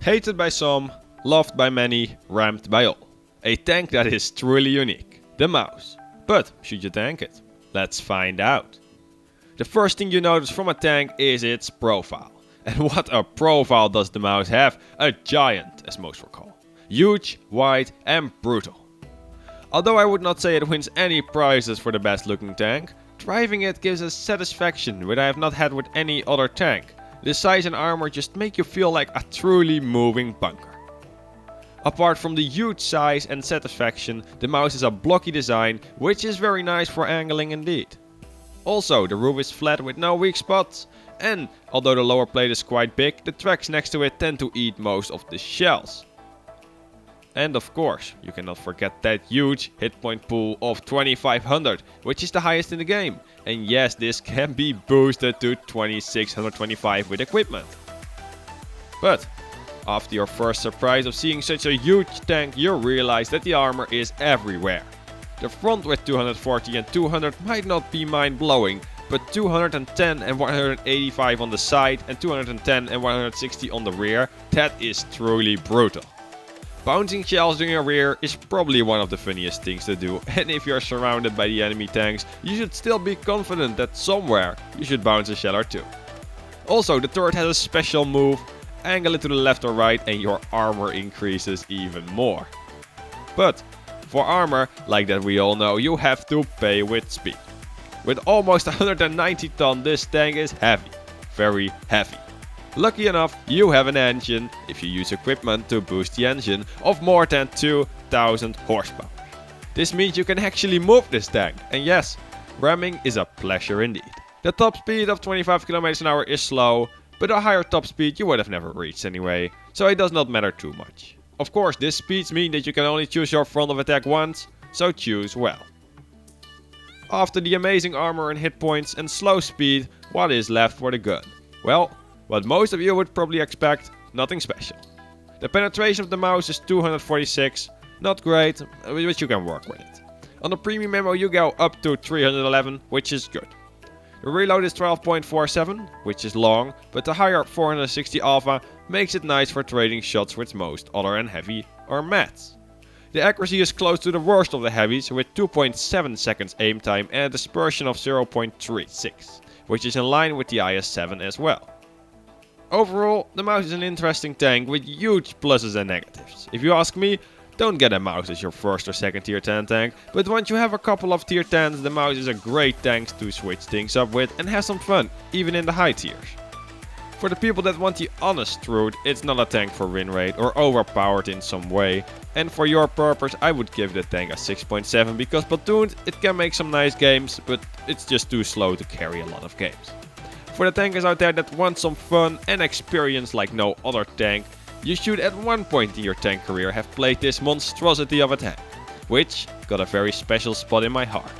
Hated by some, loved by many, ramped by all. A tank that is truly unique, the mouse. But should you tank it? Let's find out. The first thing you notice from a tank is its profile. And what a profile does the mouse have? A giant, as most recall. Huge, wide and brutal. Although I would not say it wins any prizes for the best looking tank, driving it gives a satisfaction which I have not had with any other tank. The size and armor just make you feel like a truly moving bunker. Apart from the huge size and satisfaction, the mouse is a blocky design, which is very nice for angling indeed. Also, the roof is flat with no weak spots, and although the lower plate is quite big, the tracks next to it tend to eat most of the shells. And of course, you cannot forget that huge hit point pool of 2500, which is the highest in the game. And yes, this can be boosted to 2625 with equipment. But after your first surprise of seeing such a huge tank, you realize that the armor is everywhere. The front with 240 and 200 might not be mind-blowing, but 210 and 185 on the side and 210 and 160 on the rear, that is truly brutal. Bouncing shells in your rear is probably one of the funniest things to do, and if you're surrounded by the enemy tanks, you should still be confident that somewhere you should bounce a shell or two. Also, the turret has a special move, angle it to the left or right and your armor increases even more. But for armor, like that we all know, you have to pay with speed. With almost 190 ton, this tank is heavy, very heavy. Lucky enough, you have an engine, if you use equipment to boost the engine, of more than 2000 horsepower. This means you can actually move this tank, and yes, ramming is a pleasure indeed. The top speed of 25 km an hour is slow, but a higher top speed you would have never reached anyway, so it does not matter too much. Of course, these speeds mean that you can only choose your front of attack once, so choose well. After the amazing armor and hit points and slow speed, what is left for the gun? Well, what most of you would probably expect, nothing special. The penetration of the mouse is 246, not great, but you can work with it. On the premium ammo you go up to 311, which is good. The reload is 12.47, which is long, but the higher 460 alpha makes it nice for trading shots with most other and heavy or mats. The accuracy is close to the worst of the heavies with 2.7 seconds aim time and a dispersion of 0.36, which is in line with the IS-7 as well. Overall, the mouse is an interesting tank with huge pluses and negatives. If you ask me, don't get a mouse as your first or second tier 10 tank, but once you have a couple of tier 10s, the mouse is a great tank to switch things up with and have some fun, even in the high tiers. For the people that want the honest truth, it's not a tank for win rate or overpowered in some way, and for your purpose I would give the tank a 6.7 because platooned it can make some nice games, but it's just too slow to carry a lot of games. For the tankers out there that want some fun and experience like no other tank, you should at one point in your tank career have played this monstrosity of a tank, which got a very special spot in my heart.